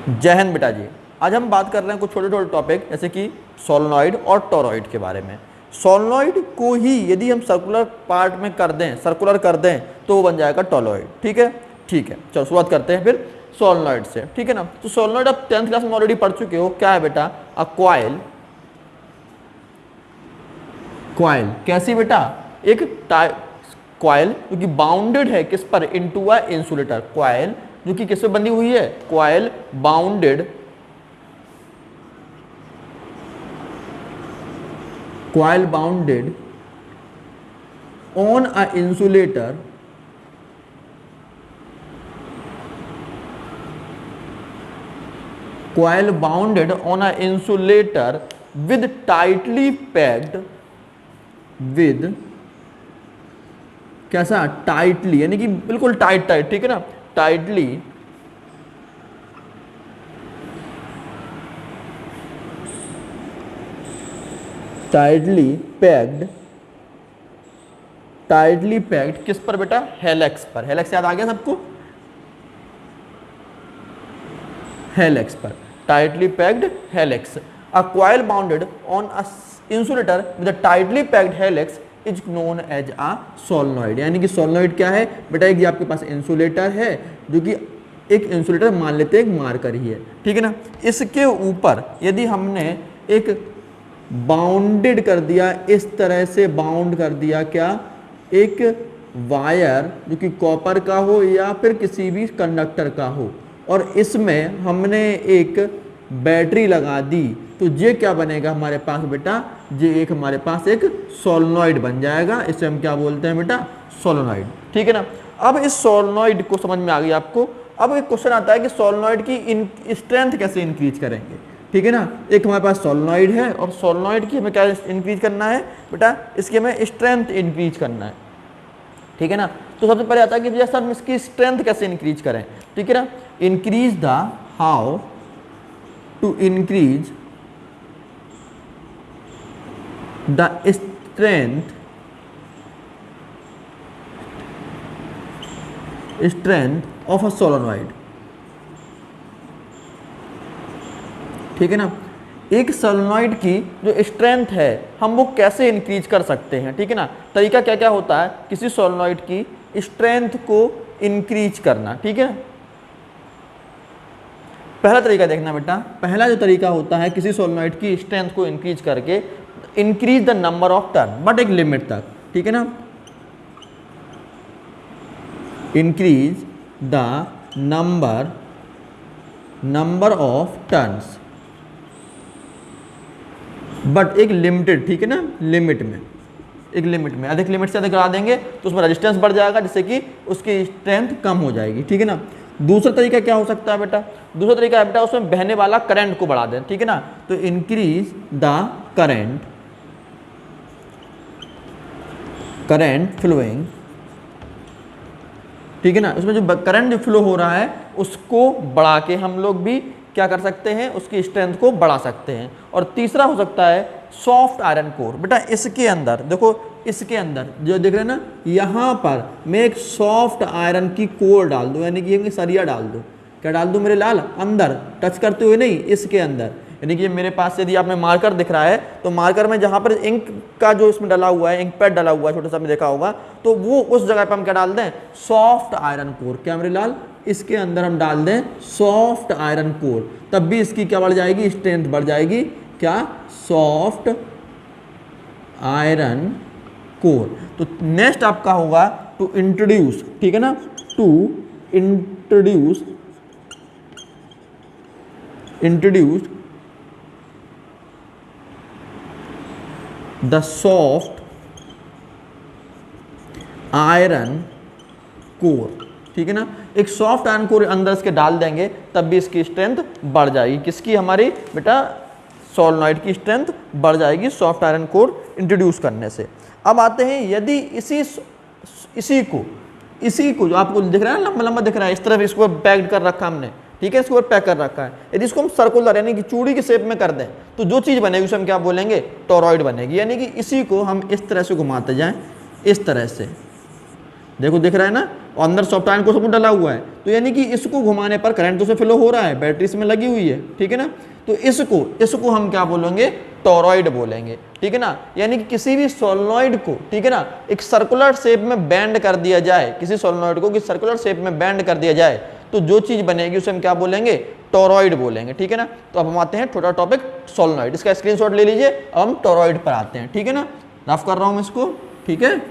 जय हिंद बेटा जी। आज हम बात कर रहे हैं कुछ छोटे छोटे टॉपिक जैसे कि सोलेनॉइड और टोरॉइड के बारे में। सोलेनॉइड को ही यदि हम सर्कुलर पार्ट में कर दें, सर्कुलर कर दें, तो वो बन जाएगा टोरॉइड। ठीक है, ठीक है, चलो शुरुआत करते हैं फिर सोलेनॉइड से। ठीक है ना। तो सोलेनॉइड आप 10th क्लास में ऑलरेडी पढ़ चुके हो। क्या है बेटा? A coil. कॉइल कैसी बेटा? एक कॉइल जो कि बाउंडेड है किस पर? Into a insulator. कॉइल जो कि किससे बंधी हुई है? Coil bounded, coil bounded on a insulator, coil bounded on a insulator with tightly packed, with कैसा? टाइटली, यानी कि बिल्कुल टाइट टाइट। ठीक है ना, tightly tightly packed, tightly packed किस पर बेटा? हेलेक्स पर। हेलेक्स याद आ गया सबको? हेलेक्स पर, tightly packed helix. A coil bounded on a insulator with a tightly packed helix is known as a solenoid. यानी कि सोलेनॉइड क्या है बेटा? एक आपके पास इंसुलेटर है जो कि एक इंसुलेटर मान लेते हैं, एक मार्कर ही है। ठीक है ना। इसके ऊपर यदि हमने एक बाउंडेड कर दिया, इस तरह से बाउंड कर दिया, क्या? एक वायर जो कि कॉपर का हो या फिर किसी भी कंडक्टर का हो, और इसमें हमने एक बैटरी लगा दी, तो ये क्या बनेगा हमारे पास बेटा? ये एक हमारे पास एक सोलेनॉइड बन जाएगा। इसे हम क्या बोलते हैं बेटा? सोलेनॉइड। ठीक है ना। अब इस सोलेनॉइड को समझ में आ गई आपको। अब एक क्वेश्चन आता है कि सोलेनॉइड की स्ट्रेंथ कैसे इंक्रीज करेंगे। ठीक है ना। एक हमारे पास सोलेनॉइड है और सोलेनॉइड की हमें क्या इंक्रीज करना है बेटा? इसकी हमें स्ट्रेंथ इंक्रीज करना है। ठीक है ना। तो सबसे पहले आता है कि जैसा हम इसकी स्ट्रेंथ कैसे इंक्रीज करें। ठीक है ना। Increase the, how to increase the strength of a solenoid. ठीक है ना। एक सोलेनॉइड की जो स्ट्रेंथ है हम वो कैसे इंक्रीज कर सकते हैं। ठीक है ना। तरीका क्या क्या होता है किसी सोलेनॉइड की स्ट्रेंथ को इंक्रीज करना। ठीक है। पहला तरीका देखना बेटा। पहला जो तरीका होता है किसी सोलेनॉइड की स्ट्रेंथ को इंक्रीज करके, increase the number of turn, but एक लिमिट तक। ठीक है ना। Increase the number of turns, but एक लिमिटेड। ठीक है ना, लिमिट में, एक लिमिट में। अधिक लिमिट से अधिक बढ़ा देंगे तो उसमें रेजिस्टेंस बढ़ जाएगा, जिससे कि उसकी स्ट्रेंथ कम हो जाएगी। ठीक है ना। दूसरा तरीका क्या हो सकता है बेटा? दूसरा तरीका है बेटा उसमें बहने वाला करंट को बढ़ा दें। ठीक है ना। तो इंक्रीज द करंट फ्लोइंग। ठीक है ना। उसमें जो करंट जो फ्लो हो रहा है उसको बढ़ा के हम लोग भी क्या कर सकते हैं? उसकी स्ट्रेंथ को बढ़ा सकते हैं। और तीसरा हो सकता है सॉफ्ट आयरन कोर। बेटा इसके अंदर देखो, इसके अंदर जो देख रहे हैं ना, यहाँ पर मैं एक सॉफ्ट आयरन की कोर डाल दूं, यानी कि एक सरिया डाल दूं। क्या डाल दूं मेरे लाल? अंदर, टच करते हुए नहीं, इसके अंदर। यानी कि मेरे पास यदि आप में मार्कर दिख रहा है तो मार्कर में जहाँ पर इंक का जो इसमें डला हुआ है, इंक पैड डला हुआ है, छोटा सा में देखा होगा, तो वो उस जगह पर हम क्या डाल दें? Soft iron core. क्या मेरे लाल? इसके अंदर हम डाल दें सॉफ्ट आयरन कोर, तब भी इसकी क्या बढ़ जाएगी? स्ट्रेंथ बढ़ जाएगी। क्या? Soft iron core. तो नेक्स्ट आपका होगा टू इंट्रोड्यूस। ठीक है ना। To introduce the soft iron core. ठीक है ना। एक सॉफ्ट आयरन कोर अंदर इसके डाल देंगे तब भी इसकी स्ट्रेंथ बढ़ जाएगी। किसकी? हमारी बेटा सोलेनॉइड की स्ट्रेंथ बढ़ जाएगी सॉफ्ट आयरन कोर इंट्रोड्यूस करने से। अब आते हैं यदि इसी को जो आपको दिख रहा है लंबा लंबा दिख रहा है, इस तरफ इसको पैक्ड कर रखा हमने। ठीक है, इसके ऊपर पैक कर रखा है। यदि इसको हम सर्कुलर यानी कि चूड़ी के शेप में कर दें तो जो चीज़ बनेगी उसे हम क्या बोलेंगे? टोरॉइड बनेगी। यानी कि इसी को हम इस तरह से घुमाते जाएं, इस तरह से। देखो दिख रहा है ना, और अंदर सॉफ्ट आयरन को सब डला हुआ है, तो यानी कि इसको घुमाने पर करंट तो से फ्लो हो रहा है, बैटरी इसमें लगी हुई है, ठीक है ना। तो इसको हम क्या बोलेंगे, टोरॉइड बोलेंगे, ठीक है ना। यानी कि किसी भी सोलेनॉइड को, ठीक है ना, एक सर्कुलर शेप में बेंड कर दिया जाए, किसी सोलेनॉइड को किसी सर्कुलर शेप में बेंड कर दिया जाए तो जो चीज बनेगी उसे हम क्या बोलेंगे, टोरॉइड बोलेंगे, ठीक है ना। तो अब हम आते हैं छोटा टॉपिक सोलेनॉइड, इसका स्क्रीनशॉट ले लीजिए। अब हम टोरॉइड पर आते हैं, ठीक है ना, रफ कर रहा हूं मैं इसको, ठीक है।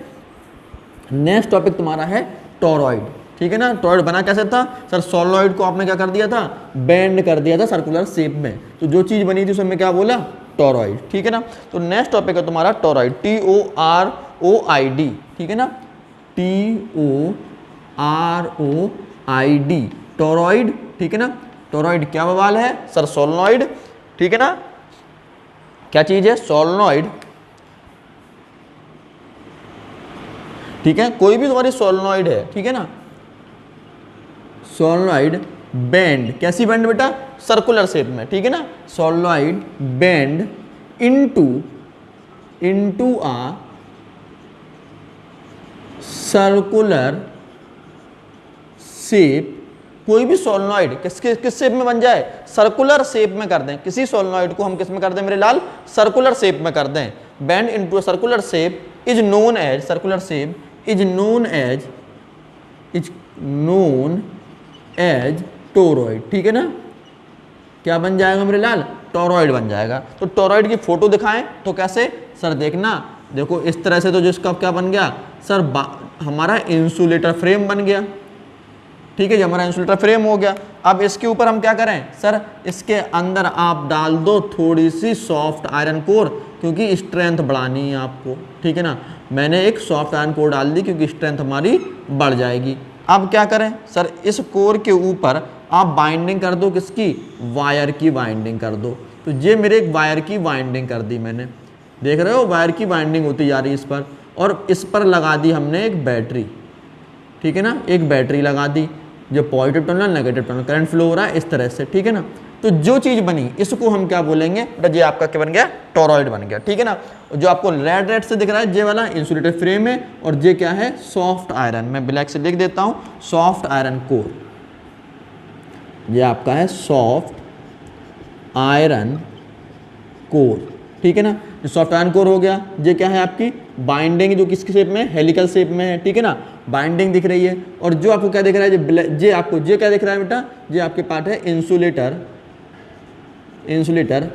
नेक्स्ट टॉपिक तुम्हारा है टोरॉइड, ठीक है ना। टोरॉइड बना कैसे था सर, सोलेनॉइड को आपने क्या कर दिया था, बेंड कर दिया था सर्कुलर शेप में, तो जो चीज बनी थी उसे हमने क्या बोला, टोरॉइड, ठीक है ना। तो नेक्स्ट टॉपिक है तुम्हारा टोरॉइड, TOROID, ठीक है ना, TOROID, टोरॉइड, ठीक है ना। टोरॉइड क्या बवाल है सर, सोलेनॉइड, ठीक है ना, क्या चीज है, सोलेनॉइड, ठीक है। कोई भी तुम्हारी सोलेनॉइड है, ठीक है ना, सोलेनॉइड बेंड, कैसी बेंड बेटा, सर्कुलर शेप में, ठीक है ना। सोलेनॉइड बेंड इनटू आ सर्कुलर शेप, कोई भी सोलेनॉइड किस शेप में बन जाए, सर्कुलर शेप में कर दें, किसी सोलेनॉइड को हम किस में कर दें मेरे लाल, सर्कुलर शेप में कर दें, bend into a circular shape is known as, circular shape is known as toroid, ठीक है ना। क्या बन जाएगा मेरे लाल, टोरॉइड बन जाएगा। तो टोरॉइड की फोटो दिखाएं तो कैसे सर, देखना, देखो इस तरह से, तो जिसका क्या बन गया सर, हमारा इंसुलेटर फ्रेम बन गया, ठीक है, ये हमारा इंसुलेटर फ्रेम हो गया। अब इसके ऊपर हम क्या करें सर, इसके अंदर आप डाल दो थोड़ी सी सॉफ्ट आयरन कोर, क्योंकि स्ट्रेंथ बढ़ानी है आपको, ठीक है ना। मैंने एक सॉफ्ट आयरन कोर डाल दी क्योंकि स्ट्रेंथ हमारी बढ़ जाएगी। अब क्या करें सर, इस कोर के ऊपर आप बाइंडिंग कर दो, किसकी, वायर की बाइंडिंग कर दो। तो ये मेरे एक वायर की बाइंडिंग कर दी मैंने, देख रहे हो वायर की बाइंडिंग होती जा रही है इस पर, और इस पर लगा दी हमने एक बैटरी, ठीक है ना, एक बैटरी लगा दी, जो positive terminal negative terminal current flow हो रहा है इस तरह से, ठीक है ना। तो जो चीज बनी इसको हम क्या बोलेंगे, ये आपका क्या बन गया, टोरॉइड बन गया, ठीक है ना। जो आपको रेड से दिख रहा है, ये वाला इंसुलेटेड फ्रेम है, और ये क्या है, सॉफ्ट आयरन, मैं ब्लैक से लिख देता हूं, सॉफ्ट आयरन कोर, ये आपका है सॉफ्ट आयरन कोर, ठीक है ना। जो सॉफ्ट आयरन कोर हो गया, ये क्या है आपकी बाइंडिंग, जो किसके शेप में, हेलिकल शेप में है, ठीक है ना, बाइंडिंग दिख रही है। और जो आपको क्या दिख रहा है, ये आपको ये क्या दिख रहा है बेटा, ये आपके पार्ट है इंसुलेटर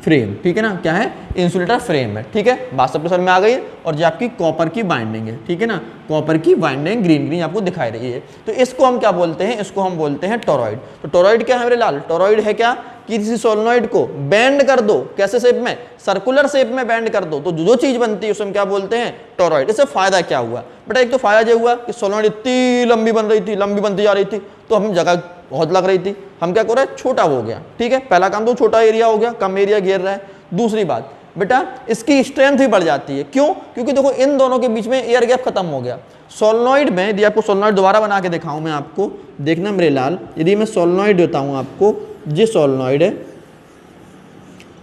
फ्रेम, ठीक है ना, क्या है, इंसुलेटर फ्रेम है, ठीक है, बात सबके समझ में आ गई है। और ये आपकी कॉपर की बाइंडिंग है, ठीक है ना, कॉपर की बाइंडिंग ग्रीन आपको दिखाई रही है। तो इसको हम क्या बोलते हैं, इसको हम बोलते हैं टोरॉइड। तो टोरॉइड क्या है मेरे लाल, टोरॉइड है क्या, कि किसी सोलेनॉइड को बेंड कर दो, कैसे शेप में, सर्कुलर शेप में बेंड कर दो, तो जो चीज बनती है उसे हम क्या बोलते हैं, टोरॉइड। इससे फायदा क्या हुआ बेटा, एक तो फायदा ये हुआ कि सोलेनॉइड इतनी लंबी बन रही थी, लंबी बनती जा रही थी, तो हम जगह बहुत लग रही थी, हम क्या कर रहे हैं, छोटा हो गया, ठीक है, पहला काम तो छोटा एरिया हो गया, कम एरिया घेर रहा है। दूसरी बात बेटा, इसकी स्ट्रेंथ भी बढ़ जाती है, क्यों, क्योंकि देखो इन दोनों के बीच में एयर गैप खत्म हो गया। सोलेनॉइड में, यदि आपको सोलेनॉइड दोबारा बना के दिखाऊं मैं आपको, देखना मेरे लाल, यदि मैं सोलेनॉइड देता हूं आपको, ये सोलेनॉइड है,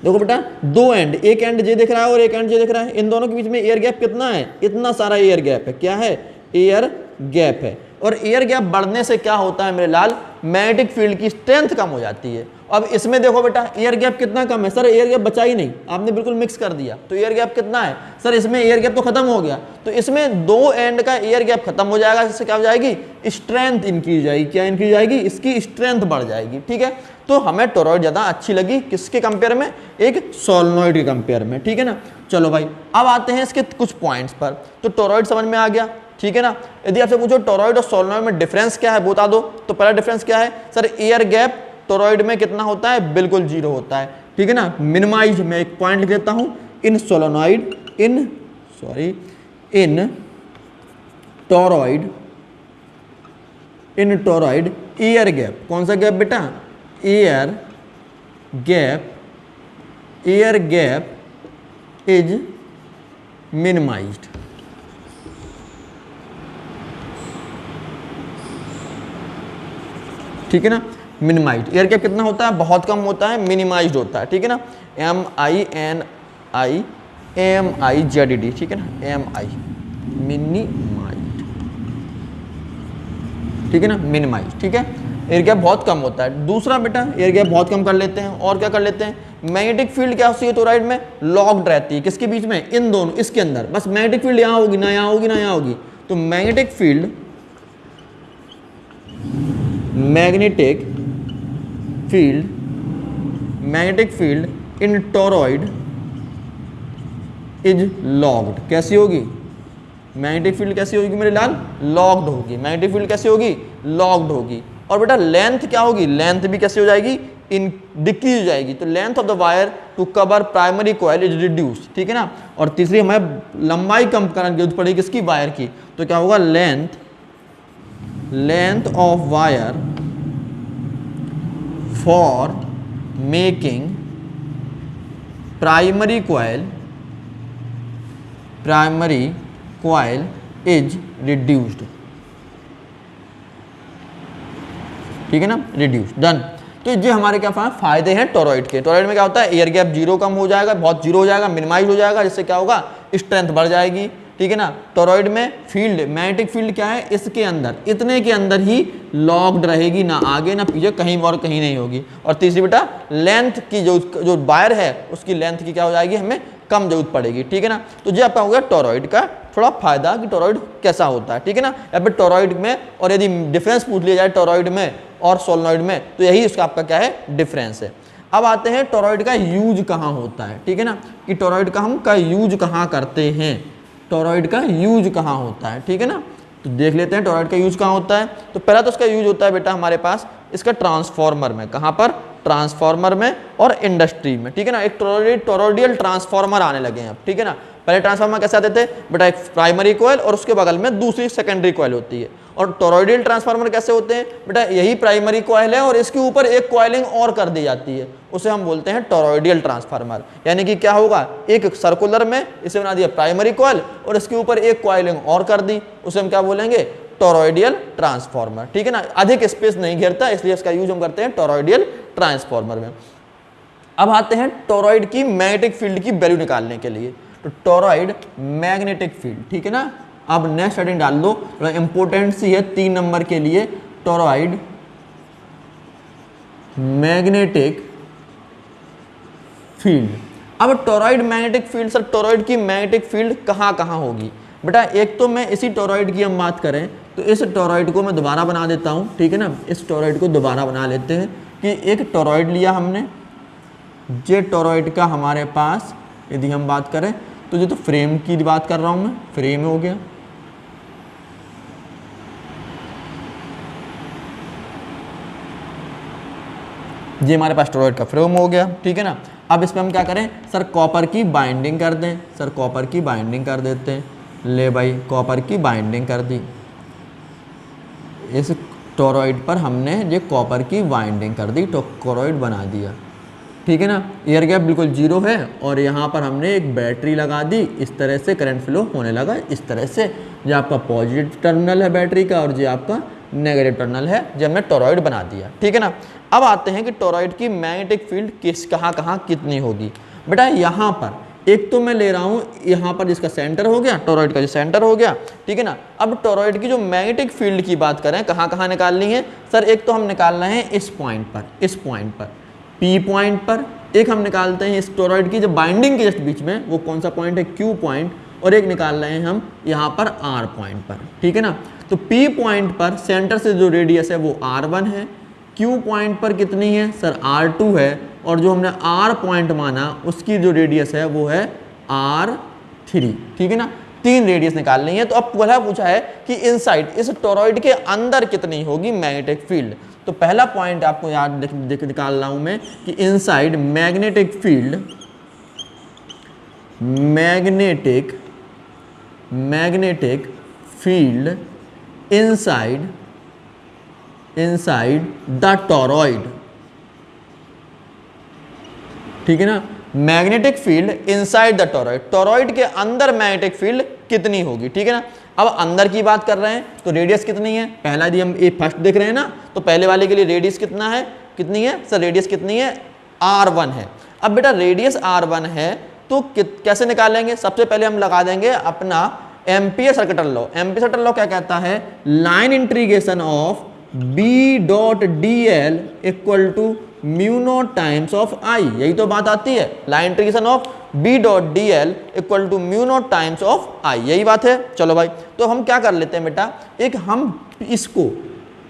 देखो बेटा दो एंड, एक एंड ये दिख रहा है और एक एंड ये दिख रहा है, इन दोनों के बीच में एयर गैप कितना है, इतना सारा एयर गैप है, क्या है, एयर गैप है। और एयर गैप बढ़ने से क्या होता है मेरे लाल, मैग्नेटिक फील्ड की स्ट्रेंथ कम हो जाती है। अब इसमें देखो बेटा एयर गैप कितना कम है सर, एयर गैप बचा ही नहीं, आपने बिल्कुल मिक्स कर दिया, तो एयर गैप कितना है सर, इसमें एयर गैप तो खत्म हो गया, तो इसमें दो एंड का एयर गैप खत्म हो जाएगा, इससे क्या हो जाएगी, स्ट्रेंथ इंक्रीज जाएगी, क्या इंक्रीज जाएगी, इसकी स्ट्रेंथ बढ़ जाएगी, ठीक है। तो हमें टोरॉइड ज्यादा अच्छी लगी, किसके कंपेयर में, एक सोलेनॉइड के कंपेयर में, ठीक है ना। चलो भाई अब आते हैं इसके कुछ पॉइंट्स पर। तो टोरॉइड समझ में आ गया, ठीक है ना। यदि आपसे पूछो टोरॉइड और सोलेनॉइड में डिफरेंस क्या है बता दो, तो पहला डिफरेंस क्या है सर, एयर गैप टोरॉइड में कितना होता है, बिल्कुल जीरो होता है, ठीक है ना, मिनिमाइज। मैं एक पॉइंट लिख देता हूं, इन सोलेनॉइड, इन टोरॉइड एयर गैप, कौन सा गैप बेटा, एयर गैप इज मिनिमाइज्ड, ठीक है ना, मिनिमाइज्ड। एयर गैप कितना होता है, बहुत कम होता है, मिनिमाइज्ड होता है, ठीक है ना, MINIMIZED, ठीक है ना, MI मिनिमाइज्ड, ठीक है ना, मिनिमाइज, ठीक है, एयर गैप बहुत कम होता है। दूसरा बेटा एयर गैप बहुत कम कर लेते हैं, और क्या कर लेते हैं, मैग्नेटिक फील्ड क्या होती है टोरॉइड में, लॉक्ड रहती है, किसके बीच में, इन दोनों, इसके अंदर, बस मैग्नेटिक फील्ड यहाँ होगी ना यहाँ होगी ना यहाँ होगी, तो magnetic field in toroid is locked, कैसी होगी, मैग्नेटिक फील्ड कैसी होगी मेरे लाल, लॉक्ड होगी, मैग्नेटिक फील्ड कैसी होगी, लॉक्ड होगी। और बेटा लेंथ क्या होगी, लेंथ भी कैसी हो जाएगी, इन डिक्रीज हो जाएगी, तो length of the wire to cover primary coil is reduce, ठीक है ना। और तीसरी हमें लंबाई कम करने की जरूरत पड़ेगी किसकी, वायर की, तो क्या होगा, length of wire for making primary coil is reduced, ठीक है ना, रिड्यूस्ड, डन। तो ये हमारे क्या फायदे हैं टोरॉइड के। टोरॉइड में क्या होता है, एयर गैप जीरो कम हो जाएगा, बहुत जीरो हो जाएगा, मिनिमाइज हो जाएगा, जिससे क्या होगा, स्ट्रेंथ बढ़ जाएगी, ठीक है ना। टोरॉइड में फील्ड, मैग्नेटिक फील्ड क्या है, इसके अंदर, इतने के अंदर ही लॉक्ड रहेगी, ना आगे ना पीछे, कहीं और कहीं नहीं होगी। और तीसरी बेटा लेंथ की जो वायर है उसकी लेंथ की क्या हो जाएगी, हमें कम जरूरत पड़ेगी, ठीक है ना। तो ये आपका हो गया टोरॉइड का थोड़ा फायदा कि टोरॉइड कैसा होता है, ठीक है ना। या फिर टोरॉइड में, और यदि डिफरेंस पूछ लिया जाए टोरॉइड में और सोलेनॉइड में, तो यही उसका आपका क्या है, डिफरेंस है। अब आते हैं टोरॉइड का यूज कहाँ होता है, ठीक है ना, कि टोरॉइड का हम का यूज कहाँ करते हैं, टोरॉइड का यूज कहाँ होता है, ठीक है ना। तो देख लेते हैं टोरॉइड का यूज कहाँ होता है। तो पहला तो इसका यूज होता है बेटा हमारे पास इसका ट्रांसफार्मर में, कहाँ पर, ट्रांसफार्मर में और इंडस्ट्री में, ठीक है ना। एक टोरॉइडियल ट्रांसफार्मर आने लगे हैं अब, ठीक है ना। पहले ट्रांसफार्मर कैसे आते थे बेटा, एक प्राइमरी कॉइल और उसके बगल में दूसरी सेकेंडरी कॉइल होती है। और टोरॉइडियल ट्रांसफार्मर कैसे होते हैं बेटा, यही प्राइमरी कॉइल है और इसके ऊपर एक कॉइलिंग और कर दी जाती है, उसे हम बोलते हैं टोरॉइडियल ट्रांसफार्मर। यानी कि क्या होगा, एक सर्कुलर में इसे बना दिया प्राइमरी कॉइल और इसके ऊपर एक कॉइलिंग और कर दी, उसे हम क्या बोलेंगे, टोरॉइडियल ट्रांसफार्मर, ठीक है ना। अधिक स्पेस नहीं घेरता, इसलिए इसका यूज हम करते हैं टोरॉइडियल ट्रांसफार्मर में। अब आते हैं टोरॉइड की मैग्नेटिक फील्ड की वैल्यू निकालने के लिए। तो टोरॉइड मैग्नेटिक फील्ड, ठीक है ना। अब नेक्स्ट हेडिंग डाल दो, इंपोर्टेंट सी है 3 नंबर के लिए, टोरॉइड मैग्नेटिक फील्ड। अब toroid magnetic field, sir toroid की मैग्नेटिक फील्ड कहाँ कहाँ होगी बेटा। एक तो मैं इसी टोरॉइड की हम बात करें तो इस टोरॉइड को मैं दोबारा बना देता हूँ, ठीक है ना। इस टोरॉइड को दोबारा बना लेते हैं कि एक टोरॉइड लिया हमने, जे टोरॉइड का हमारे पास यदि हम बात करें तो ये तो फ्रेम की बात कर रहा हूँ मैं, फ्रेम हो गया, ये हमारे पास टोरॉइड का फ्रेम हो गया, ठीक है ना। अब इस पर हम क्या करें, सर कॉपर की बाइंडिंग कर दें, सर कॉपर की बाइंडिंग कर देते हैं, ले भाई कॉपर की बाइंडिंग कर दी, इस टोरॉइड पर हमने ये कॉपर की बाइंडिंग कर दी, तो टोरॉइड बना दिया, ठीक है ना। एयर गैप बिल्कुल जीरो है और यहाँ पर हमने एक बैटरी लगा दी, इस तरह से करंट फ्लो होने लगा, इस तरह से। जो आपका पॉजिटिव टर्मिनल है बैटरी का और जो आपका नेगेटिव टर्मिनल है, जो हमने टोरॉइड बना दिया, ठीक है ना। अब आते हैं कि टोरॉइड की मैग्नेटिक फील्ड कहाँ कहाँ कितनी होगी बेटा। यहाँ पर एक तो मैं ले रहा हूँ यहाँ पर जिसका सेंटर हो गया, टोरॉइड का जो सेंटर हो गया, ठीक है ना। अब टोरॉइड की जो मैग्नेटिक फील्ड की बात करें कहाँ कहाँ निकालनी है, सर एक तो हम निकालना है इस पॉइंट पर, इस पॉइंट पर P पॉइंट पर, एक हम निकालते हैं इस टोरॉइड की जो बाइंडिंग के जस्ट बीच में, वो कौन सा पॉइंट है, Q पॉइंट, और एक निकाल रहे हैं हम यहाँ पर R पॉइंट पर, ठीक है ना। तो P पॉइंट पर सेंटर से जो रेडियस है वो R1 है, Q पॉइंट पर कितनी है सर R2 है, और जो हमने R पॉइंट माना उसकी जो रेडियस है वो है R3, ठीक है ना। 3 रेडियस निकालनी है। तो अब पहला पूछा है कि इनसाइड इस टोरॉइड के अंदर कितनी होगी मैग्नेटिक फील्ड। तो पहला पॉइंट आपको याद निकाल रहा हूं मैं कि inside magnetic field, magnetic field inside the toroid, ठीक है ना। Magnetic field inside the toroid, toroid के अंदर मैग्नेटिक फील्ड कितनी होगी, ठीक है ना। अब अंदर की बात कर रहे हैं तो रेडियस कितनी है, पहला यदि हम ये फर्स्ट देख रहे हैं ना, तो पहले वाले के लिए रेडियस कितना है, कितनी है सर, रेडियस कितनी है R1 है। अब बेटा रेडियस R1 है तो कैसे निकालेंगे, सबसे पहले हम लगा देंगे अपना Ampere circuital law, Ampere circuital law क्या कहता है, line integration of B dot D L equal to mu naught times of I, यही तो बात आती है, line integration of B dot D L equal to mu naught times of I, यही बात है। चलो भाई, तो हम क्या कर लेते हैं बेटा, एक हम इसको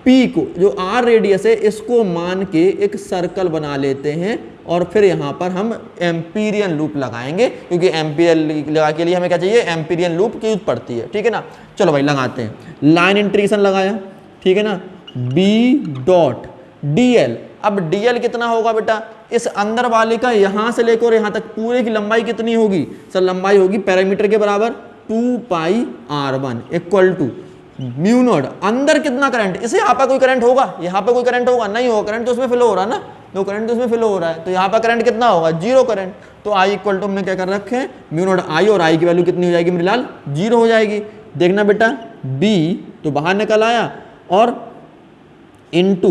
P को जो R रेडियस है इसको मान के एक सर्कल बना लेते हैं और फिर यहाँ पर हम एम्पीरियन लूप लगाएंगे, क्योंकि एम्पीरियन लगा के लिए हमें क्या चाहिए, एम्पीरियन लूप की यूज पड़ती है, ठीक है ना। चलो भाई लगाते हैं, लाइन इंटीग्रेशन लगाया, ठीक है ना, B डॉट डी एल, अब डी एल कितना होगा बेटा, इस अंदर वाले का यहाँ से लेकर यहाँ तक पूरे की लंबाई कितनी होगी सर, लंबाई होगी पैरामीटर के बराबर 2 pi R1 equal to mu naught, अंदर कितना करंट, इसे यहाँ पर कोई करंट होगा, यहाँ पे कोई करंट होगा नहीं होगा, करंट तो उसमें फ्लो हो रहा है ना, तो करंट तो उसमें फ्लो हो रहा है, तो यहाँ पर करंट कितना होगा, जीरो करंट, तो आई इक्वल टू हमने क्या कर रखे हैं, म्यू नॉट आई, और आई की वैल्यू कितनी हो जाएगी मेरे लाल, जीरो हो जाएगी। देखना बेटा, बी तो बाहर निकल आया और into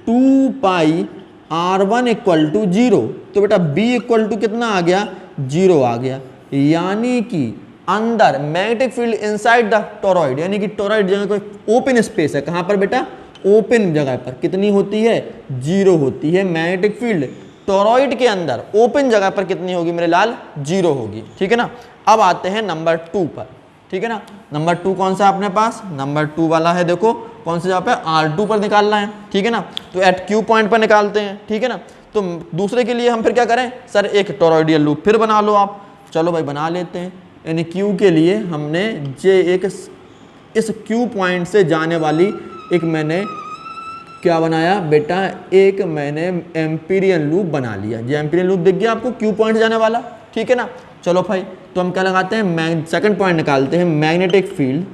2 pi R1 equal to zero, तो बेटा B इक्वल टू कितना आ गया, जीरो आ गया, यानी कि अंदर magnetic field inside the toroid, यानी कि टोरॉइड जगह कोई ओपन स्पेस है, कहां पर बेटा, ओपन जगह पर कितनी होती है, जीरो होती है मैग्नेटिक फील्ड, टोरॉइड के अंदर ओपन जगह पर कितनी होगी मेरे लाल, जीरो होगी, ठीक है ना। अब आते हैं नंबर 2 पर, ठीक है ना, नंबर 2 कौन सा अपने पास, नंबर 2 वाला है, देखो कौन से जगह पे, R2 पर निकालना है, ठीक है ना, तो एट क्यू पॉइंट पर निकालते हैं, ठीक है ना। तो दूसरे के लिए हम फिर क्या करें सर, एक टोरॉइडियल लूप फिर बना लो आप, चलो भाई बना लेते हैं, यानी Q के लिए हमने जे एक इस Q पॉइंट से जाने वाली एक मैंने क्या बनाया बेटा, एक मैंने एम्पीरियन लूप बना लिया, जो एम्पीरियन लूप दिख गया आपको Q पॉइंट से जाने वाला, ठीक है ना। चलो भाई, तो हम क्या लगाते हैं, सेकंड पॉइंट निकालते हैं, magnetic field,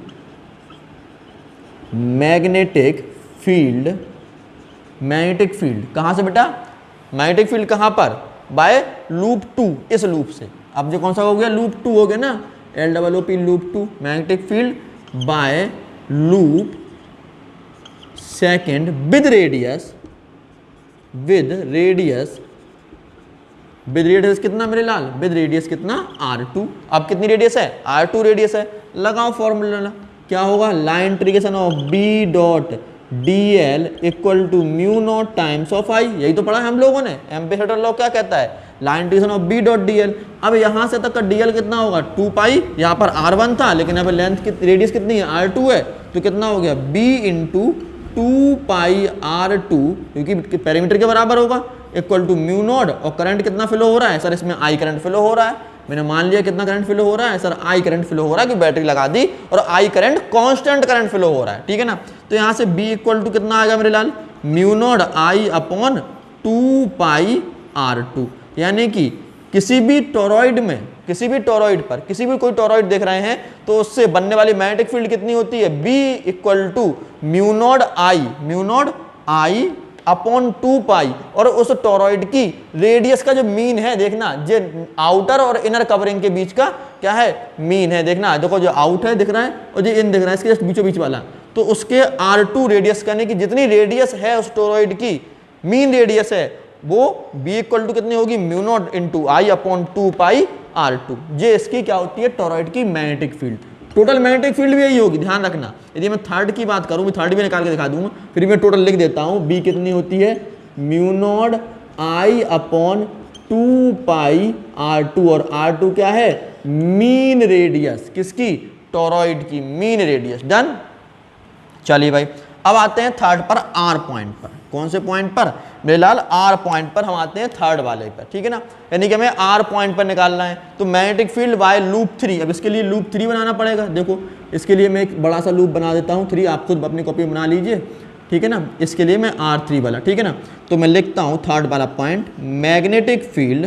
magnetic field, magnetic field कहाँ से बेटा, मैग्नेटिक फील्ड कहाँ पर, बाय लूप 2, इस लूप से, अब जो कौन सा हो गया, लूप 2 हो गया ना, LOOP loop 2, magnetic field by loop second with radius, with radius कितना मेरे लाल, विद रेडियस कितना, R2, अब कितनी रेडियस है, R2 रेडियस है, लगाओ फॉर्मूला, क्या होगा, line integration of B dot D L equal to mu naught times of I, यही तो पढ़ा है हम लोगों ने, एम्पीयर सर्किटल लॉ क्या कहता है, line integration of B dot D L, अब यहाँ से तक का डी एल कितना होगा, 2 पाई, यहाँ पर R1 था लेकिन यहाँ पर लेंथ की रेडियस कितनी है, R2 है, तो कितना हो गया, B इंटू 2 पाई R2, क्योंकि पैरामीटर के बराबर होगा, इक्वल टू म्यू नॉट, और करंट कितना फ्लो हो रहा है सर, इसमें आई करंट फ्लो हो रहा है, मैंने मान लिया कितना करंट फ्लो हो रहा है सर, आई करंट फ्लो हो रहा है, कि बैटरी लगा दी और I current constant current flow हो रहा है, ठीक है ना। तो यहाँ से B इक्वल टू कितना आएगा मेरे लाल, mu naught I upon 2 pi R2, यानी कि किसी भी टोरॉइड में, किसी भी टोरॉइड पर, किसी भी कोई टोरॉइड देख रहे हैं तो उससे बनने वाली मैग्नेटिक फील्ड कितनी होती है, B equal to mu naught I upon 2 pi, और उस टोरॉइड की रेडियस का जो मीन है, देखना जो आउटर और इनर कवरिंग के बीच का क्या है, मीन है, देखना देखो जो आउट है दिख रहा है और जो इन दिख रहा है, इसके जस्ट बीचों बीच वाला, तो उसके R2 रेडियस करने की जितनी रेडियस है उस टोरॉइड की, मीन रेडियस है, वो B इक्वल टू कितनी होगी, म्यू नॉट इंटू आई अपॉन 2 पाई R2, ये इसकी क्या होती है, टोरॉइड की magnetic field. Total magnetic field भी यही होगी, ध्यान रखना, यदि मैं थर्ड की बात करूं, मैं थर्ड भी निकाल के दिखा दूंगा, फिर मैं टोटल लिख देता हूं, B कितनी होती है, mu naught I upon 2 pi R2, और R2 क्या है, मीन रेडियस, किसकी, टोरॉइड की मीन रेडियस, डन। चलिए भाई, अब आते हैं थर्ड पर, R पॉइंट पर, कौन से पॉइंट पर मेरे लाल, R पॉइंट पर हम आते हैं थर्ड वाले पर, ठीक है ना, यानी कि हमें R पॉइंट पर निकालना है, तो मैग्नेटिक फील्ड बाय लूप 3, अब इसके लिए लूप 3 बनाना पड़ेगा, देखो इसके लिए मैं एक बड़ा सा लूप बना देता हूँ 3, आप खुद अपनी कॉपी बना लीजिए, ठीक है ना, इसके लिए मैं R3 वाला, ठीक है ना, तो मैं लिखता हूँ थर्ड वाला point, magnetic field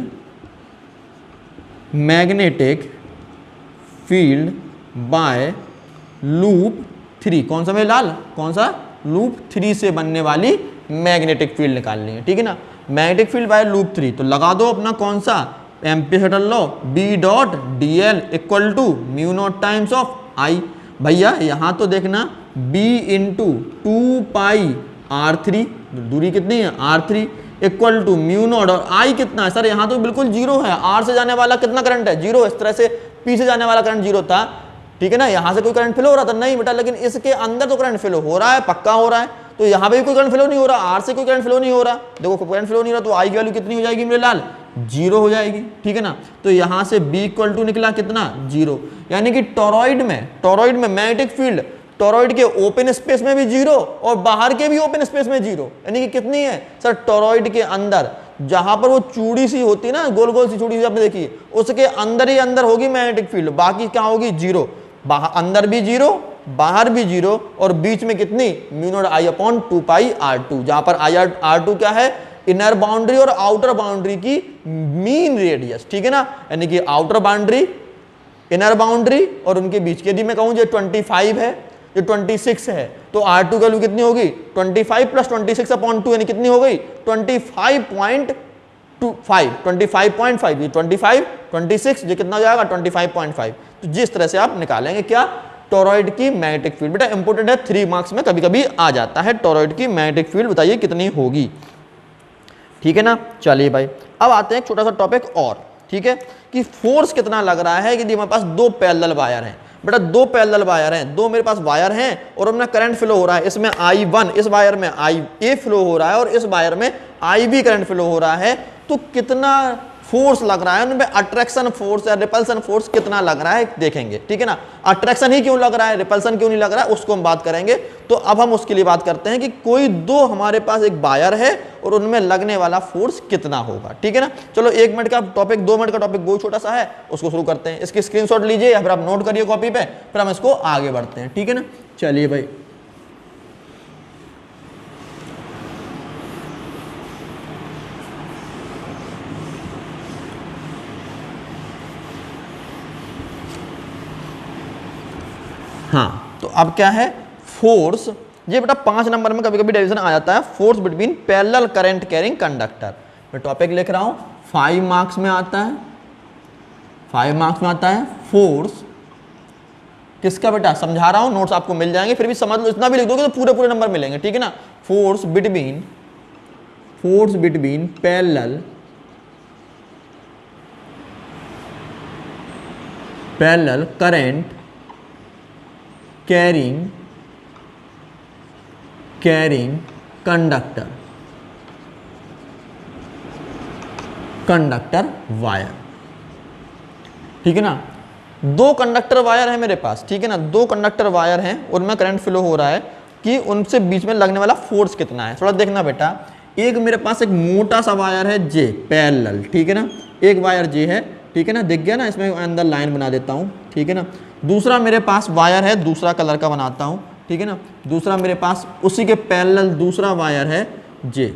by loop 3, कौन सा मेरे लाल, कौन सा, लूप 3 से बनने वाली मैग्नेटिक फील्ड निकालनी है, ठीक है ना, मैग्नेटिक फील्ड बाय लूप 3, तो लगा दो अपना कौन सा, Ampere circuital law, B dot D L equal to mu naught times of I, भैया यहाँ तो देखना B इंटू 2 पाई R3, दूरी कितनी है, R3 equal to mu naught, और I कितना है सर, यहाँ तो बिल्कुल जीरो है, R से जाने वाला कितना करंट है, जीरो, इस तरह से P से जाने वाला करंट जीरो था, ठीक है ना। यहाँ से कोई करंट फ्लो हो रहा था नहीं बेटा, लेकिन इसके अंदर तो करंट फ्लो हो रहा है, पक्का हो रहा है, तो यहाँ पे भी कोई करंट फ्लो नहीं हो रहा, आर से कोई करंट फ्लो नहीं हो रहा। देखो करंट फ्लो नहीं हो रहा तो आई की वैल्यू कितनी हो जाएगी मेरे लाल, 0 हो जाएगी, ठीक है ना। तो यहाँ से B इक्वल टू निकला कितना, 0, यानी कि टोरॉइड में मैग्नेटिक फील्ड टोरॉइड के ओपन स्पेस में भी 0 और बाहर के भी ओपन स्पेस में 0, यानी कि कितनी है सर, टोरॉइड के अंदर जहां पर वो चूड़ी सी होती है ना, गोल गोल सी चूड़ी सी आपने देखी, उसके अंदर ही अंदर होगी मैग्नेटिक फील्ड, बाकी क्या होगी 0, बाहर अंदर भी 0 बाहर भी 0 और बीच में कितनी mu naught I upon 2 pi R2, जहां पर R2 क्या है, इनर बाउंड्री और आउटर बाउंड्री की मीन रेडियस, ठीक है ना। यानी कि आउटर बाउंड्री, इनर बाउंड्री और उनके बीच की, यदि मैं कहूं जो 25 है, जो 26 है, तो R2 की वैल्यू कितनी होगी, 25 प्लस 26 अपॉन 2 यानी कितनी हो गई 25.5, 25.5, ये 25, 26 ये कितना हो जाएगा 25.5। तो जिस तरह से आप निकालेंगे क्या, टोरॉइड की मैग्नेटिक फील्ड, बेटा इंपोर्टेंट है, 3 मार्क्स में कभी कभी आ जाता है, टोरॉइड की मैग्नेटिक फील्ड बताइए कितनी होगी, ठीक है ना। चलिए भाई अब आते हैं एक छोटा सा टॉपिक और, ठीक है, कि फोर्स कितना लग रहा है यदि हमारे पास 2 पैरेलल वायर हैं। बेटा 2 पैरेलल वायर हैं, 2 मेरे पास वायर हैं और उनमें करंट फ्लो हो रहा है, इसमें I1, इस वायर में IA फ्लो हो रहा है और इस वायर में IB करंट फ्लो हो रहा है, तो कितना फोर्स लग रहा है उनमें, अट्रैक्शन फोर्स या रिपल्सन फोर्स कितना लग रहा है देखेंगे, ठीक है ना। अट्रैक्शन ही क्यों लग रहा है, रिपल्सन क्यों नहीं लग रहा है, उसको हम बात करेंगे। तो अब हम उसके लिए बात करते हैं कि कोई 2 हमारे पास एक वायर है और उनमें लगने वाला फोर्स कितना होगा, ठीक है ना। चलो 1 मिनट का टॉपिक, 2 मिनट का टॉपिक बहुत छोटा सा है, उसको शुरू करते हैं। इसकी स्क्रीनशॉट लीजिए या फिर आप नोट करिए कॉपी पे, फिर हम इसको आगे बढ़ते हैं, ठीक है ना। चलिए भाई हाँ, तो अब क्या है फोर्स, ये बेटा 5 नंबर में कभी कभी डिवीजन आ जाता है, force between parallel current carrying conductor. मैं टॉपिक लिख रहा हूं, 5 मार्क्स में आता है, 5 मार्क्स में आता है फोर्स किसका, बेटा समझा रहा हूं, नोट्स आपको मिल जाएंगे, फिर भी समझ लो, इतना भी लिख दोगे तो पूरे पूरे नंबर मिलेंगे, ठीक है ना। Force between parallel current carrying conductor wire, ठीक है ना। 2 कंडक्टर वायर है मेरे पास, ठीक है ना, 2 कंडक्टर वायर हैं, उनमें करंट फ्लो हो रहा है कि उनसे बीच में लगने वाला फोर्स कितना है, थोड़ा देखना बेटा। एक मेरे पास एक मोटा सा वायर है J पैरेलल, ठीक है ना, एक वायर J है, ठीक है ना, दिख गया ना, इसमें अंदर लाइन बना देता हूं, ठीक है ना। दूसरा मेरे पास वायर है, दूसरा कलर का बनाता हूं, ठीक है ना, दूसरा मेरे पास उसी के पैरेलल दूसरा वायर है J,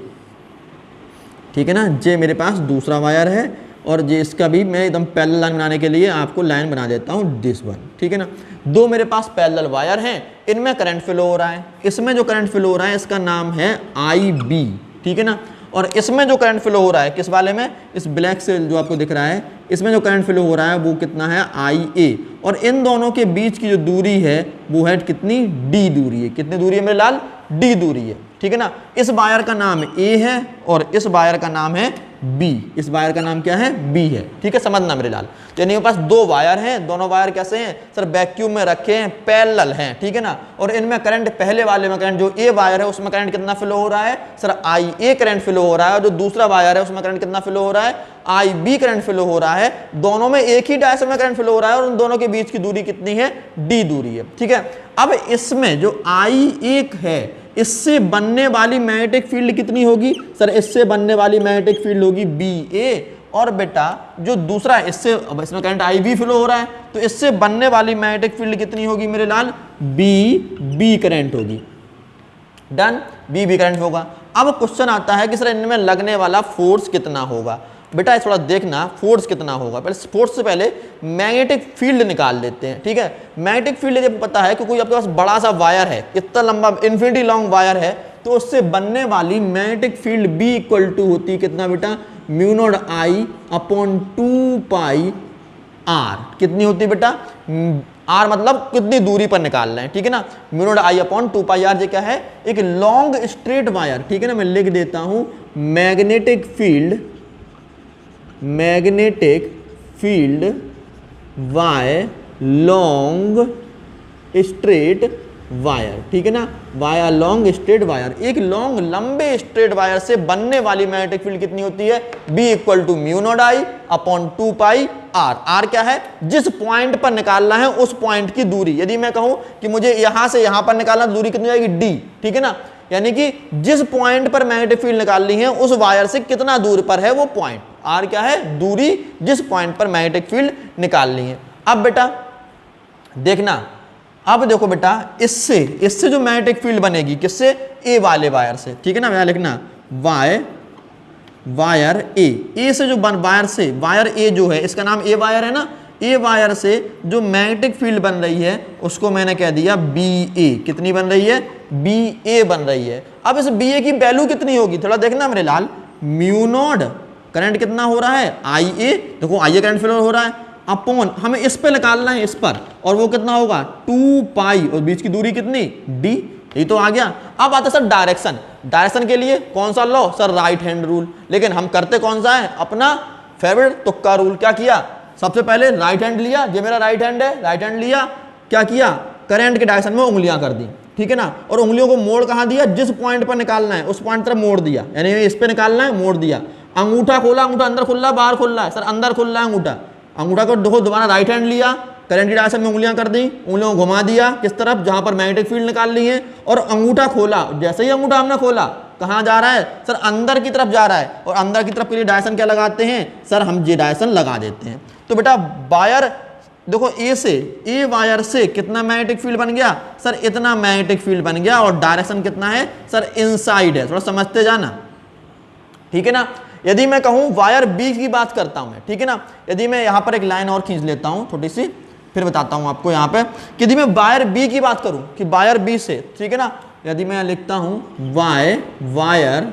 ठीक है ना, J मेरे पास दूसरा वायर है और J इसका भी मैं एकदम पैरेलल लाइन बनाने के लिए आपको लाइन बना देता हूं, दिस वन, ठीक है ना। 2 मेरे पास पैरेलल वायर हैं, इनमें करंट फ्लो हो रहा है, इसमें जो करंट फ्लो हो रहा है इसका नाम है IB, ठीक है ना। और इसमें जो करंट फ्लो हो रहा है किस वाले में, इस ब्लैक से जो आपको दिख रहा है, इसमें जो करंट फ्लो हो रहा है वो कितना है IA, और इन दोनों के बीच की जो दूरी है वो है कितनी, D दूरी है, कितनी दूरी है मेरे लाल, D दूरी है, ठीक है ना। इस वायर का नाम A है और इस वायर का नाम है B, इस वायर का नाम क्या है, B है, ठीक है, समझना मेरे लाल। यानी मेरे पास 2 वायर हैं, दोनों वायर कैसे हैं सर, वैक्यूम में रखे हैं, पैरेलल हैं, ठीक है ना। और इनमें करंट, पहले वाले में करंट जो A वायर है उसमें करंट कितना फ्लो हो रहा है सर, IA करंट फ्लो हो रहा है, और जो दूसरा वायर है उसमें करंट कितना फ्लो हो रहा है, IB करंट फ्लो हो रहा है। दोनों में एक ही डायरेक्शन में करंट फ्लो हो रहा है और उन दोनों के बीच की दूरी कितनी है, D दूरी है, ठीक है। अब इसमें जो I1 है, इससे बनने वाली मैग्नेटिक फील्ड कितनी होगी सर, इससे बनने वाली मैग्नेटिक फील्ड होगी BA, और बेटा जो दूसरा है इससे, अब इसमें करंट IB फ्लो हो रहा है, तो इससे बनने वाली मैग्नेटिक फील्ड कितनी होगी मेरे लाल, B करंट होगी, डन, B करंट होगा। अब क्वेश्चन आता है कि सर इनमें लगने वाला फोर्स कितना होगा। बेटा थोड़ा देखना फोर्स कितना होगा, पहले फोर्स से पहले मैग्नेटिक फील्ड निकाल लेते हैं, ठीक है। मैग्नेटिक फील्ड जब पता है कि कोई आपके पास बड़ा सा वायर है, इतना लंबा इन्फिनिटी लॉन्ग वायर है, तो उससे बनने वाली magnetic field B equal to होती है कितना बेटा, mu naught I upon 2 pi R, कितनी होती है बेटा, R मतलब कितनी दूरी पर निकाल रहे हैं, ठीक है ना, mu naught I upon 2 pi R। ये क्या है, एक लॉन्ग स्ट्रेट वायर, ठीक है ना, मैं लिख देता हूं magnetic field Y long straight wire, ठीक है ना, वाया लॉन्ग स्ट्रेट वायर, एक लॉन्ग लंबे स्ट्रेट वायर से बनने वाली मैग्नेटिक फील्ड कितनी होती है, B equal to mu naught I upon 2 pi R. R क्या है, जिस पॉइंट पर निकालना है उस पॉइंट की दूरी। यदि मैं कहूं कि मुझे यहां से यहां पर निकालना, दूरी कितनी जाएगी, D, ठीक है ना, यानी कि जिस पॉइंट पर मैग्नेटिक फील्ड निकालनी है उस वायर से कितना दूर पर है वो पॉइंट। आर क्या है, दूरी जिस पॉइंट पर मैग्नेटिक फील्ड निकालनी है। अब बेटा देखना, अब देखो बेटा इससे जो मैग्नेटिक फील्ड बनेगी, किससे, ए वाले वायर से, ठीक है ना, यहां लिखना वायर ए से जो वायर से, वायर ए जो है इसका नाम ए वायर है ना, ए वायर से जो मैग्नेटिक फील्ड बन रही है उसको मैंने कह दिया बी ए। कितनी बन रही है, बी ए बन रही है। अब इस बी ए की वैल्यू कितनी होगी, थोड़ा देखना मेरे लाल, म्यू नॉट करंट कितना हो रहा है, आई ए, देखो आई ए करंट फ्लो हो रहा है, अपॉन हमें इस पे निकालना है, इस पर, और वो कितना होगा 2 पाई, और बीच की दूरी कितनी, डी, ये तो आ गया। अब आता है सर डायरेक्शन, डायरेक्शन के लिए कौन सा law, sir right hand rule, लेकिन हम करते कौन सा है, अपना फेवरेट तुक्का रूल। क्या किया, सबसे पहले राइट हैंड लिया, ये मेरा राइट हैंड है, राइट हैंड लिया, क्या किया, करंट के डायरेक्शन में उंगलियां कर दी, ठीक है ना, और उंगलियों को मोड़ कहां दिया, जिस पॉइंट पर निकालना है उस पॉइंट तरफ मोड़ दिया, यानी इस पे निकालना है, मोड़ दिया। अंगूठा खोला, अंगूठा अंदर खुल रहा है बाहर खुल रहा है, सर अंदर खुल रहा है अंगूठा, अंगूठा को देखो दोबारा राइट हैंड लिया, करंट की डायरेक्शन में उंगलियां कर दी, उंगलियों को घुमा दिया किस तरफ, जहां पर मैग्नेटिक फील्ड निकालनी है, और अंगूठा खोला, जैसे ही अंगूठा हमने खोला कहां जा रहा है, सर अंदर की तरफ जा रहा है, और अंदर की तरफ के लिए डायरेक्शन क्या लगाते हैं, सर हम ये डायरेक्शन लगा देते हैं। तो बेटा वायर देखो ए वायर से कितना मैग्नेटिक फील्ड बन गया, सर इतना मैग्नेटिक फील्ड बन गया, और डायरेक्शन कितना है, सर इनसाइड है, थोड़ा समझते जाना, ठीक है ना। यदि मैं कहूं वायर बी की बात करता हूं मैं, ठीक है ना, यदि मैं यहां पर एक लाइन और खींच लेता हूं थोड़ी सी, फिर बताता हूं आपको यहां पे कि यदि मैं वायर बी की बात करूं कि वायर बी से, ठीक है ना, यदि मैं लिखता हूं वायर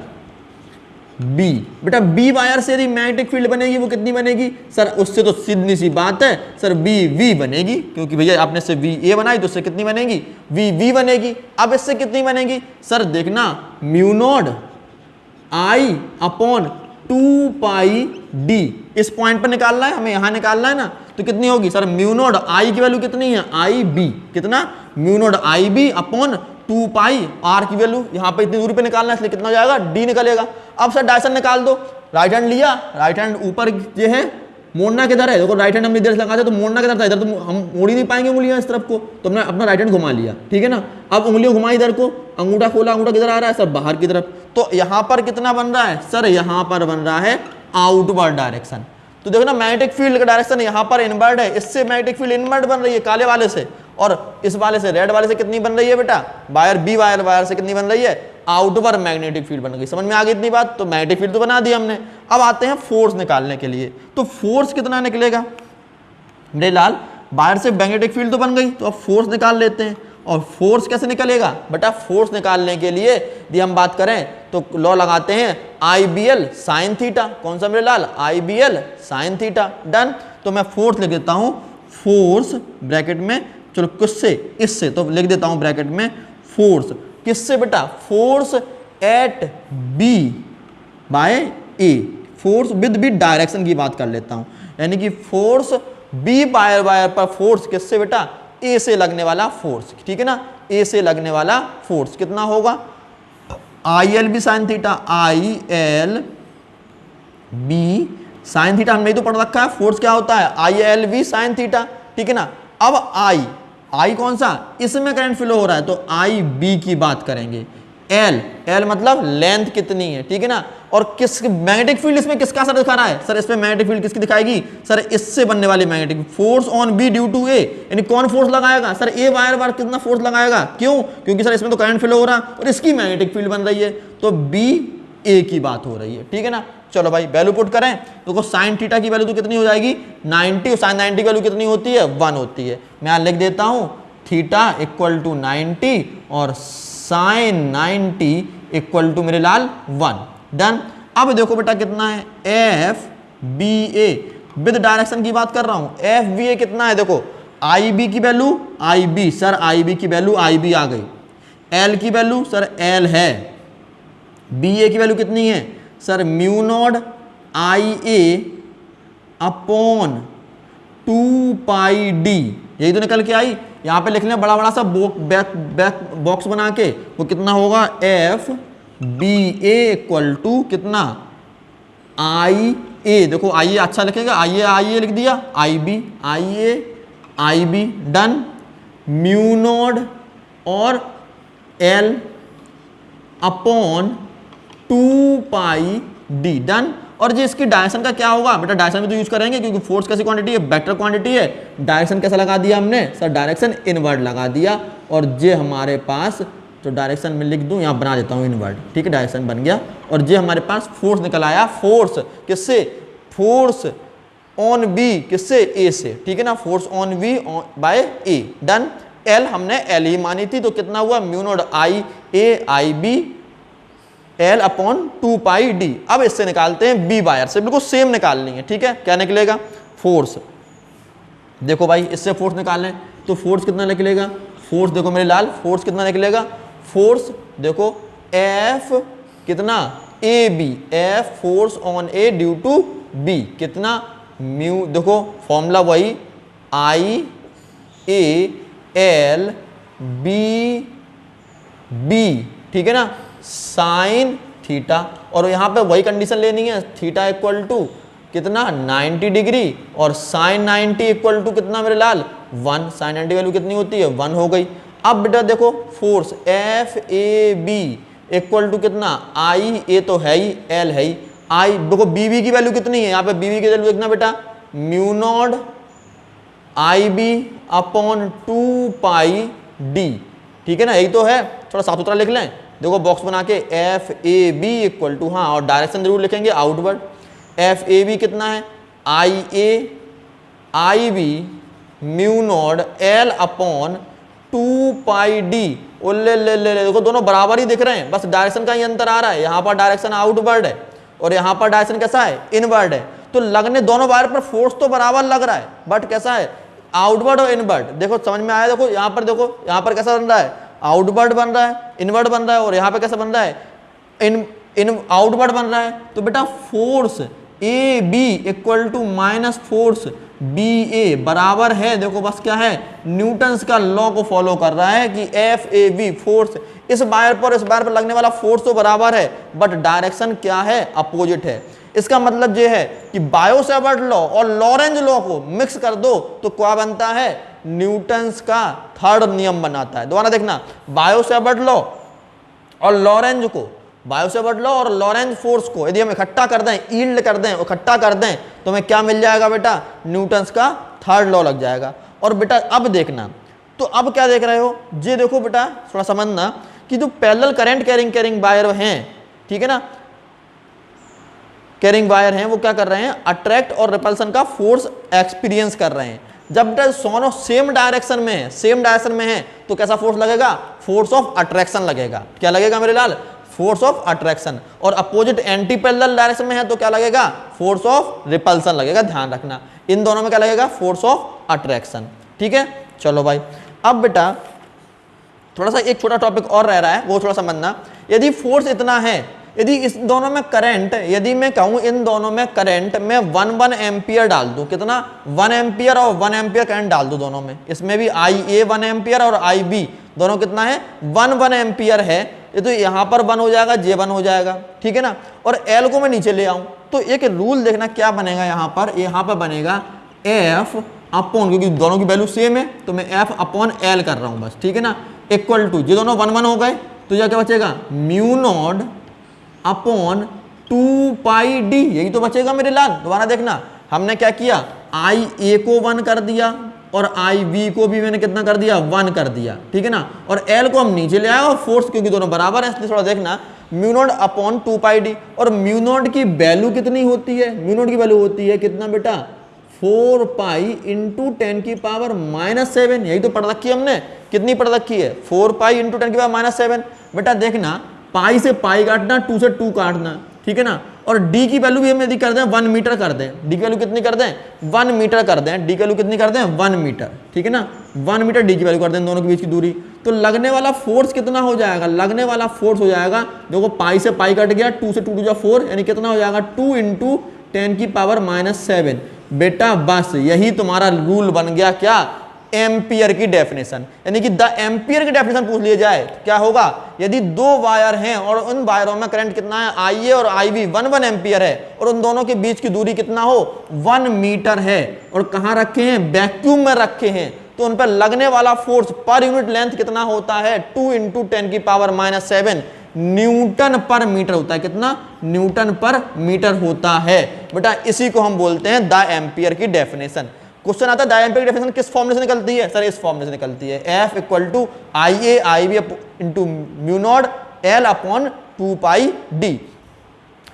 बी, बेटा बी वायर से यदि मैग्नेटिक फील्ड बनेगी वो कितनी बनेगी, सर उससे तो सीधी सी बात है, सर बी वी बनेगी, क्योंकि भैया आपने से वी ए बनाई तो उससे कितनी बनेगी, वी वी बनेगी। अब इससे कितनी बनेगी, सर देखना mu naught I upon 2 pi D, इस पॉइंट पर निकालना है हमें, यहां निकालना है ना, तो कितनी होगी, सर म्यू नॉट आई की वैल्यू कितनी है, आई बी, कितना, mu naught I B upon 2 pi R की वैल्यू, यहां पे इतनी दूरी पे निकालना है इसलिए कितना हो जाएगा, डी निकलेगा। अब सर डायरेक्शन निकाल दो, राइट हैंड लिया, राइट हैंड ऊपर ये है, मोड़ना किधर है, देखो राइट हैंड हम इधर से लगाते तो मोड़ना किधर था, इधर तो हम मोड़ ही नहीं पाएंगे उंगलियां इस तरफ को, तो हमने अपना राइट हैंड घुमा लिया, ठीक है ना। अब उंगलियों घुमाई इधर को, अंगूठा खोला, अंगूठा किधर आ रहा है, सर बाहर की तरफ, तो यहां पर कितना बन रहा है, सर यहां पर बन रहा है आउटवर्ड डायरेक्शन। तो देखो ना मैग्नेटिक फील्ड का डायरेक्शन यहां पर इनवर्ड है, इससे मैग्नेटिक फील्ड इनवर्ड बन रही है काले वाले से, और इस वाले से रेड वाले से कितनी बन रही है बेटा, वायर बी वायर से कितनी बन रही है, आउटवर्ड मैग्नेटिक फील्ड बन गई। समझ में आ गई इतनी बात, तो मैग्नेटिक फील्ड तो बना दी हमने। अब आते हैं फोर्स निकालने के लिए, तो फोर्स कितना निकलेगा मेरे लाल, वायर से मैग्नेटिक फील्ड तो बन गई, तो अब फोर्स निकाल लेते हैं। और फोर्स कैसे निकलेगा बेटा, फोर्स निकालने के लिए यदि हम बात करें तो लॉ लगाते हैं IBL साइन थीटा, कौन सा मेरे लाल, IBL साइन थीटा, डन। तो मैं फोर्स लिख देता हूं, फोर्स ब्रैकेट में, चलो किससे, इससे, तो लिख देता हूं ब्रैकेट में फोर्स, किससे बेटा, force at B by A, force with B direction की बात कर लेता हूं, यानी कि फोर्स बी वायर पर फोर्स किससे बेटा, ए से लगने वाला फोर्स, ठीक है ना, ए से लगने वाला फोर्स कितना होगा, IL B sine theta, IL B sine theta हमने तो पढ़ रखा है, फोर्स क्या होता है, IL बी साइन थीटा, ठीक है ना। अब I कौन सा, इसमें करंट फ्लो हो रहा है, तो IB की बात करेंगे, L मतलब लेंथ कितनी है, ठीक है ना, और किस मैग्नेटिक फील्ड इसमें किसका असर दिखा रहा है, सर इसमें मैग्नेटिक फील्ड किसकी दिखाएगी, सर इससे बनने वाली magnetic force on B due to A, यानी कौन फोर्स लगाएगा, सर ए वायर कितना फोर्स लगाएगा, क्यों, क्योंकि सर इसमें तो करंट फ्लो हो रहा है और इसकी मैग्नेटिक फील्ड बन रही है, तो बी ए की बात हो रही है, ठीक है ना। चलो भाई वैल्यू पुट करें, तो साइन थीटा की वैल्यू तो कितनी हो जाएगी 90, साइन 90 की वैल्यू कितनी होती है 1 होती है, मैं यहां लिख देता हूं थीटा इक्वल टू 90 और साइन 90 इक्वल टू मेरे लाल 1, डन। अब देखो बेटा कितना है, F B A with direction की बात कर रहा हूं, एफ बी ए कितना है, देखो आई बी की value I B, sir I B की वैल्यू आई बी आ गई, एल की वैल्यू सर एल है, बी ए की वैल्यू कितनी है, sir mu naught I A upon 2 pi D, यही तो निकल के आई। यहाँ पे लिख लें बड़ा बड़ा सा बॉक्स बना के, वो कितना होगा F B A equal to कितना आई ए, देखो आई ए अच्छा लिखेगा, आई ए लिख दिया, आई बी डन, म्यू नॉड और L upon 2 pi D done. और जी इसकी डायरेक्शन का क्या होगा बेटा, डायरेक्शन में तो यूज करेंगे क्योंकि फोर्स कैसी क्वांटिटी है, वेक्टर क्वांटिटी है। डायरेक्शन कैसा लगा दिया हमने सर, डायरेक्शन इनवर्ड लगा दिया। और जे हमारे पास तो डायरेक्शन में लिख दूं, यहाँ बना देता हूँ इनवर्ड, ठीक है, डायरेक्शन बन गया। और जे हमारे पास फोर्स निकल आया, फोर्स किससे, फोर्स ऑन बी किससे, ए से, ठीक है ना, force on B by A done. L हमने एल ही मानी थी, तो कितना हुआ mu naught I A I B L upon 2 pi D. अब इससे निकालते हैं बी वायर से, बिल्कुल सेम निकालनी है, ठीक है। क्या निकलेगा, फोर्स, देखो भाई इससे फोर्स निकालें तो फोर्स कितना निकलेगा, फोर्स देखो मेरे लाल, फोर्स कितना निकलेगा, फोर्स देखो एफ कितना A B, F force on A due to B कितना म्यू, देखो फॉर्मूला वही I A L B B, ठीक है ना, साइन थीटा। और यहाँ पे वही कंडीशन लेनी है, थीटा इक्वल टू कितना 90 डिग्री और साइन 90 इक्वल टू कितना मेरे लाल 1, साइन 90 वैल्यू कितनी होती है 1 हो गई। अब बेटा देखो force F A B equal to कितना आई ए तो है ही, एल है ही, आई देखो बी बी की वैल्यू कितनी है, यहाँ पे बी बी की वैल्यू देखना बेटा mu naught I B upon 2 pi D, ठीक है ना, यही तो है। थोड़ा साफ सुथरा लिख लें, देखो बॉक्स बना के F A B equal to, हाँ और डायरेक्शन जरूर लिखेंगे आउटवर्ड, एफ ए बी कितना है I A I B mu naught L upon 2 pi D. ले देखो दोनों बराबर ही दिख रहे हैं, बस डायरेक्शन का ही अंतर आ रहा है, यहाँ पर डायरेक्शन आउटवर्ड है और यहाँ पर डायरेक्शन कैसा है इनवर्ड है। तो लगने दोनों वायर पर फोर्स तो बराबर लग रहा है, बट कैसा है आउटवर्ड और इनवर्ड, देखो समझ में आया। देखो यहाँ पर देखो, यहाँ पर कैसा बन रहा है आउटवर्ड बन रहा है, इनवर्ड बन रहा है, और यहाँ पे कैसा बन रहा है इन आउटवर्ड बन रहा है। तो बेटा force A B equal to minus force B A बराबर है, देखो बस क्या है न्यूटन्स का लॉ को फॉलो कर रहा है कि एफ ए बी फोर्स इस वायर पर इस वायर पर लगने वाला फोर्स तो बराबर है, बट डायरेक्शन क्या है अपोजिट है। इसका मतलब ये है कि बायो-सेवर्ट लॉ और लॉरेंज लॉ को मिक्स कर दो तो क्या बनता है न्यूटन्स का थर्ड नियम बनाता है। दोबारा देखना, बायो-सेवर्ट लॉ और लॉरेंज को, बायो-सेवर्ट लॉ और लॉरेंज फोर्स को यदि हम इकट्ठा कर दें, यील्ड कर दें, इकट्ठा कर दें तो हमें क्या मिल जाएगा बेटा न्यूटन्स का थर्ड लॉ लग जाएगा। और बेटा अब देखना, तो अब क्या देख रहे हो, ये देखो बेटा थोड़ा समझना कि जो पैरेलल करंट कैरिंग वायर हैं, ठीक है ना, कैरिंग वायर हैं, वो क्या कर रहे हैं अट्रैक्ट और रिपल्सन का फोर्स एक्सपीरियंस कर रहे हैं। जब दोनों सेम डायरेक्शन में है, सेम डायरेक्शन में है तो कैसा फोर्स लगेगा, फोर्स ऑफ अट्रैक्शन लगेगा। क्या लगेगा मेरे लाल, फोर्स ऑफ अट्रैक्शन। और अपोजिट एंटी पैरेलल डायरेक्शन में है तो क्या लगेगा, फोर्स ऑफ रिपल्सन लगेगा। ध्यान रखना इन दोनों में क्या लगेगा, फोर्स ऑफ अट्रैक्शन। ठीक है, चलो भाई अब बेटा थोड़ा सा एक छोटा टॉपिक और रह रहा है, वो थोड़ा समझना। यदि फोर्स इतना है, यदि इस दोनों में करंट, यदि मैं कहूं इन दोनों में करंट मैं 1 एम्पियर डाल दूं, कितना 1 एम्पियर और 1 एम्पियर करंट डाल दूं दोनों में, इसमें भी आई ए 1 एम्पियर और आई बी दोनों कितना है 1 एम्पियर है, ये तो यहाँ पर 1 हो जाएगा, जे 1 हो जाएगा, ठीक है ना। और एल को मैं नीचे ले आऊं तो एक रूल देखना क्या बनेगा, यहाँ पर बनेगा एफ अपॉन, क्योंकि दोनों की वैल्यू सेम है तो मैं एफ अपॉन एल कर रहा हूं बस, ठीक है ना, इक्वल टू, ये दोनों 1 हो गए तो यह क्या बचेगा mu naught upon 2 pi D, यही तो बचेगा मेरे लाल। दोबारा देखना, हमने क्या किया, आई ए को 1 कर दिया और आई बी को भी मैंने कितना कर दिया 1 कर दिया, ठीक है ना। और एल को हम नीचे ले आए और फोर्स क्योंकि दोनों बराबर है इसलिए थोड़ा देखना mu naught upon 2 pi D. और म्यू नॉट की वैल्यू कितनी होती है, म्यू नॉट की वैल्यू होती है कितना बेटा 4 पाई इंटू 10 की पावर -7, यही तो पढ़ रखी है हमने, कितनी पढ़ रखी है 4 पाई इंटू 10 की पावर -7। बेटा देखना पाई से पाई काटना, 2 से 2 काटना, ठीक है ना। और डी की वैल्यू भी हम यदि कर दें 1 मीटर कर दें, डी की वैल्यू कितनी कर दें 1 मीटर कर दें, डी की वैल्यू कितनी कर दें 1 मीटर, ठीक है ना, 1 मीटर डी की वैल्यू कर दें, दोनों के बीच की दूरी। तो लगने वाला फोर्स कितना हो जाएगा, लगने वाला फोर्स हो जाएगा, देखो पाई से पाई कट गया, 2 से 2 4 यानी कितना हो जाएगा 2 इंटू 10 की पावर -7, बेटा बस यही तुम्हारा रूल बन गया, क्या, एम्पियर की डेफिनेशन। यानी कि द एम्पियर की डेफिनेशन पूछ लिया जाए तो क्या होगा, यदि दो वायर हैं और उन वायरों में करंट कितना है, IA और IB 1 एम्पियर है और उन दोनों के बीच की दूरी कितना हो, 1 मीटर है और कहां रखे हैं, वैक्यूम में रखे हैं, तो उन पर लगने वाला फोर्स पर यूनिट लेंथ कितना होता है, 2 × 10⁻⁷ न्यूटन पर मीटर होता है। कितना, न्यूटन पर मीटर होता है। बेटा इसी को हम बोलते हैं द एम्पियर की डेफिनेशन। क्वेश्चन आता है द एम्पियर की डेफिनेशन किस फॉर्मूले से निकलती है, सर इस फॉर्मूले से निकलती है, F = IA IB × μ0 L/2πd।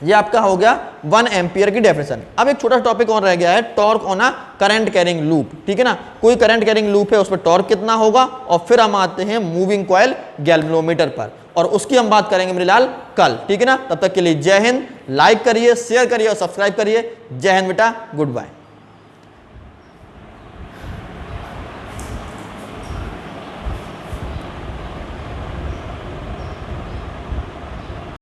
ये आपका हो गया 1 एम्पियर की डेफिनेशन। अब एक छोटा टॉपिक और रह गया है, torque on a current carrying loop. ठीक है ना, कोई करंट कैरिंग लूप है, उस पर टॉर्क कितना होगा, और फिर हम आते हैं मूविंग कॉइल गैल्वेनोमीटर पर, और उसकी हम बात करेंगे मेरे लाल कल। ठीक है ना, तब तक के लिए जय हिंद। लाइक करिए, शेयर करिए और सब्सक्राइब करिए। जय हिंद बेटा, गुड बाय।